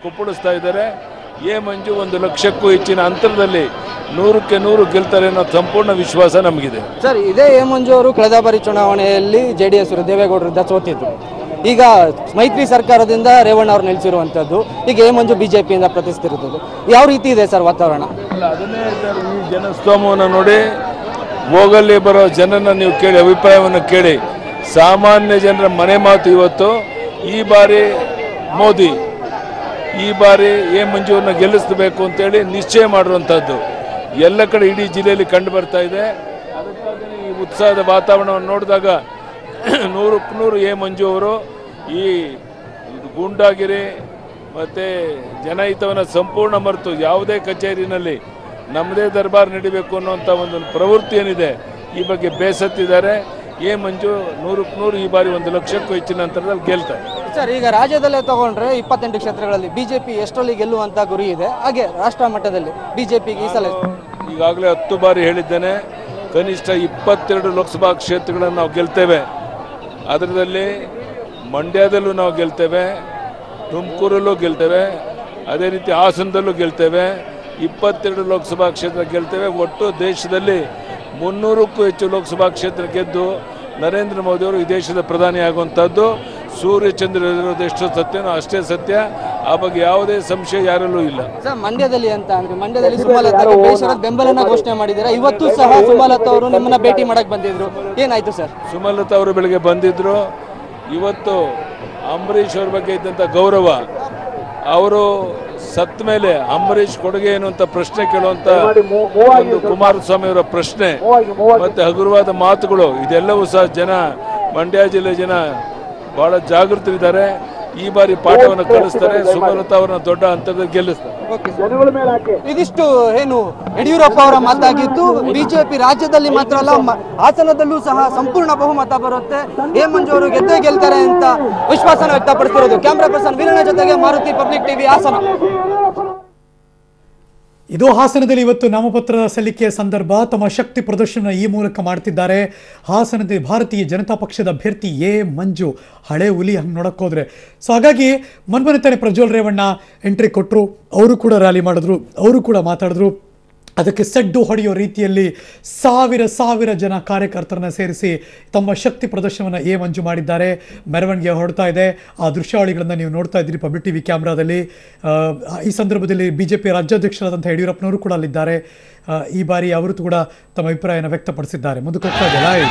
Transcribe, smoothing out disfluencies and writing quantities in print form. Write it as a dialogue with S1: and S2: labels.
S1: ಕುಪ್ಪಳಿಸ್ತಾ ಇದ್ದಾರೆ. ಎ ಮಂಜು 1 ಲಕ್ಷಕ್ಕೂ ಹೆಚ್ಚಿನ ಅಂತರದಲ್ಲಿ 100ಕ್ಕೆ 100 ಗೆಲ್ತಾರೆ ಅನ್ನೋ ಸಂಪೂರ್ಣ ವಿಶ್ವಾಸ ನಮಗಿದೆ.
S2: ಸರ್, ಇದೇ ಎ ಮಂಜು ಅವರು ಕಳೆದ ಬಾರಿ ಚುನಾವಣೆಯಲ್ಲಿ JDS ದೇವೇಗೌಡರಿಂದ ಸೋತಿದ್ರು. ಈಗ ಮೈತ್ರಿ ಸರ್ಕಾರದಿಂದ ರೇವಣ್ಣ ಅವರು ನಿಲ್ಲಿಸಿರುವಂಥದ್ದು, ಈಗ ಎ ಮಂಜು BJPಯಿಂದ ಪ್ರತಿಷ್ಠಿರುತ್ತದೆ. ಯಾವ ರೀತಿ ಇದೆ ಸರ್ ವಾತಾವರಣ?
S1: ಅಲ್ಲ, ಅದನ್ನೇ ಈ ಜನಸ್ತೋಮವನ್ನು ನೋಡಿ ಹೋಗಲ್ಲಿ ಬರೋ ಜನರನ್ನ ನೀವು ಕೇಳಿ, ಅಭಿಪ್ರಾಯವನ್ನು ಕೇಳಿ. ಸಾಮಾನ್ಯ ಜನರ ಮನೆ ಮಾತು ಇವತ್ತು ಈ ಬಾರಿ ಮೋದಿ, ಈ ಬಾರಿ ಎ ಮಂಜುವನ್ನು ಗೆಲ್ಲಿಸಬೇಕು ಅಂತೇಳಿ ನಿಶ್ಚಯ ಮಾಡಿರುವಂಥದ್ದು ಎಲ್ಲ ಕಡೆ ಇಡೀ ಜಿಲ್ಲೆಯಲ್ಲಿ ಕಂಡು ಬರ್ತಾ ಇದೆ. ಅದಕ್ಕಾಗಿ ಈ ಉತ್ಸಾಹದ ವಾತಾವರಣವನ್ನು ನೋಡಿದಾಗ 100ಕ್ಕೆ 100 ಎ ಮಂಜು ಅವರು ಈ ಗೂಂಡಾಗಿರಿ ಮತ್ತು ಜನಹಿತವನ್ನು ಸಂಪೂರ್ಣ ಮರೆತು ಯಾವುದೇ ಕಚೇರಿನಲ್ಲಿ ನಮ್ಮದೇ ದರ್ಬಾರ್ ನಡಿಬೇಕು ಅನ್ನೋಂಥ ಒಂದು ಪ್ರವೃತ್ತಿ ಏನಿದೆ ಈ ಬಗ್ಗೆ ಬೇಸತ್ತಿದ್ದಾರೆ. ಎ ಮಂಜು 100ಕ್ಕೆ 100 ಈ ಬಾರಿ 1 ಲಕ್ಷಕ್ಕೂ ಹೆಚ್ಚಿನ ಅಂತರದಲ್ಲಿ ಗೆಲ್ತಾರೆ.
S2: ಸರ್, ಈಗ ರಾಜ್ಯದಲ್ಲೇ ತಗೊಂಡ್ರೆ 28 ಕ್ಷೇತ್ರಗಳಲ್ಲಿ BJP ಎಷ್ಟರಲ್ಲಿ ಗೆಲ್ಲುವಂತ ಗುರಿ ಇದೆ, ಹಾಗೆ ರಾಷ್ಟ್ರ ಮಟ್ಟದಲ್ಲಿ BJPಗೆ ಈ ಸಲ
S1: ಈಗಾಗಲೇ 10 ಬಾರಿ ಹೇಳಿದ್ದೇನೆ, ಕನಿಷ್ಠ 22 ಲೋಕಸಭಾ ಕ್ಷೇತ್ರಗಳನ್ನು ನಾವು ಗೆಲ್ತೇವೆ. ಅದರಲ್ಲಿ ಮಂಡ್ಯದಲ್ಲೂ ನಾವು ಗೆಲ್ತೇವೆ, ತುಮಕೂರಲ್ಲೂ ಗೆಲ್ತೇವೆ, ಅದೇ ರೀತಿ ಹಾಸನದಲ್ಲೂ ಗೆಲ್ತೇವೆ. 22 ಲೋಕಸಭಾ ಕ್ಷೇತ್ರ ಗೆಲ್ತೇವೆ. ಒಟ್ಟು ದೇಶದಲ್ಲಿ 300ಕ್ಕೂ ಹೆಚ್ಚು ಲೋಕಸಭಾ ಕ್ಷೇತ್ರ ಗೆದ್ದು ನರೇಂದ್ರ ಮೋದಿ ಅವರು ಈ ದೇಶದ ಪ್ರಧಾನಿ ಆಗುವಂಥದ್ದು ಸೂರ್ಯಚಂದ್ರ ಇರೋದು ಎಷ್ಟು ಸತ್ಯನೋ ಅಷ್ಟೇ ಸತ್ಯ. ಆ ಬಗ್ಗೆ ಯಾವುದೇ ಸಂಶಯ ಯಾರಲ್ಲೂ ಇಲ್ಲ.
S2: ಸರ್, ಮಂಡ್ಯದಲ್ಲಿ ಅಂತ ಅಂದ್ರೆ ಮಂಡ್ಯದಲ್ಲಿ ಸುಮಲತಾಗೆ ಬೇಸರದ ಬೆಂಬಲನ ಘೋಷಣೆ ಮಾಡಿದ್ದಾರೆ. ಇವತ್ತು ಸಹ ಸುಮಲತಾ ಅವರು ನಿಮ್ಮನ್ನ ಭೇಟಿ ಮಾಡಕ್ ಬಂದಿದ್ರು, ಏನಾಯ್ತು ಸರ್?
S1: ಸುಮಲತಾ ಅವರು ಬೆಳಗ್ಗೆ ಬಂದಿದ್ರು. ಇವತ್ತು ಅಂಬರೀಷ್ ಅವ್ರ ಬಗ್ಗೆ ಇದ್ದಂಥ ಗೌರವ, ಅವರು ಸತ್ತ ಮೇಲೆ ಅಂಬರೀಷ್ ಕೊಡುಗೆ ಏನು ಅಂತ ಪ್ರಶ್ನೆ ಕೇಳುವಂತ ಒಂದು ಕುಮಾರಸ್ವಾಮಿ ಅವರ ಪ್ರಶ್ನೆ ಮತ್ತೆ ಹಗುರವಾದ ಮಾತುಗಳು, ಇದೆಲ್ಲವೂ ಸಹ ಮಂಡ್ಯ ಜಿಲ್ಲೆ ಜನ ಬಹಳ ಜಾಗೃತರಿದ್ದಾರೆ. ಈ ಬಾರಿ ಪಾಠವನ್ನು ಕಲಿಸ್ತಾರೆ. ಸುಮಲತಾ ಅವರನ್ನ ದೊಡ್ಡ ಹಂತದಲ್ಲಿ ಗೆಲ್ಲಿಸ್ತಾರೆ.
S2: ಇದಿಷ್ಟು ಏನು ಯಡಿಯೂರಪ್ಪ ಅವರ ಮಾತಾಗಿತ್ತು. BJP ರಾಜ್ಯದಲ್ಲಿ ಮಾತ್ರ ಅಲ್ಲ, ಹಾಸನದಲ್ಲೂ ಸಹ ಸಂಪೂರ್ಣ ಬಹುಮತ ಬರುತ್ತೆ, ಎ ಮಂಜು ಅವರು ಗೆದ್ದೇ ಗೆಲ್ತಾರೆ ಅಂತ ವಿಶ್ವಾಸನ ವ್ಯಕ್ತಪಡಿಸಿರೋದು. ಕ್ಯಾಮ್ರಾ ಪರ್ಸನ್ ವೀರಣ್ಣ ಜೊತೆಗೆ ಮಾರುತಿ, ಪಬ್ಲಿಕ್ ಟಿವಿ, ಹಾಸನ.
S3: ಇದು ಹಾಸನದಲ್ಲಿ ಇವತ್ತು ನಾಮಪತ್ರ ಸಲ್ಲಿಕೆಯ ಸಂದರ್ಭ ತಮ್ಮ ಶಕ್ತಿ ಪ್ರದರ್ಶನ ಈ ಮೂಲಕ ಮಾಡ್ತಿದ್ದಾರೆ. ಹಾಸನದ ಭಾರತೀಯ ಜನತಾ ಪಕ್ಷದ ಅಭ್ಯರ್ಥಿ ಎ ಮಂಜು, ಹಳೆ ಹುಲಿ ಹಂಗೆ ನೋಡೋಕ್ಕೋದ್ರೆ. ಸೊ ಹಾಗಾಗಿ ಮೊನ್ನೆ ತಾನೆ ಪ್ರಜ್ವಲ್ ರೇವಣ್ಣ ಎಂಟ್ರಿ ಕೊಟ್ಟರು, ಅವರು ಕೂಡ ರ್ಯಾಲಿ ಮಾಡಿದ್ರು, ಅವರು ಕೂಡ ಮಾತಾಡಿದ್ರು. ಅದಕ್ಕೆ ಸಡ್ಡು ಹೊಡೆಯೋ ರೀತಿಯಲ್ಲಿ ಸಾವಿರ ಜನ ಕಾರ್ಯಕರ್ತರನ್ನ ಸೇರಿಸಿ ತಮ್ಮ ಶಕ್ತಿ ಪ್ರದರ್ಶನವನ್ನು ಎ ಮಂಜು ಮಾಡಿದ್ದಾರೆ. ಮೆರವಣಿಗೆ ಹೊರಡ್ತಾ ಇದೆ. ಆ ದೃಶ್ಯಾವಳಿಗಳನ್ನು ನೀವು ನೋಡ್ತಾ ಇದ್ದೀರಿ ಪಬ್ಲಿಕ್ ಟಿವಿ ಕ್ಯಾಮ್ರಾದಲ್ಲಿ. ಈ ಸಂದರ್ಭದಲ್ಲಿ BJP ರಾಜ್ಯಾಧ್ಯಕ್ಷರಾದಂಥ ಯಡಿಯೂರಪ್ಪನವರು ಕೂಡ ಅಲ್ಲಿದ್ದಾರೆ. ಈ ಬಾರಿ ಅವರು ಕೂಡ ತಮ್ಮ ಅಭಿಪ್ರಾಯನ ವ್ಯಕ್ತಪಡಿಸಿದ್ದಾರೆ. ಮುಂದಕ್ಕೆ ಹೋಗ್ತಾ ಇದೆ ಲೈವ್.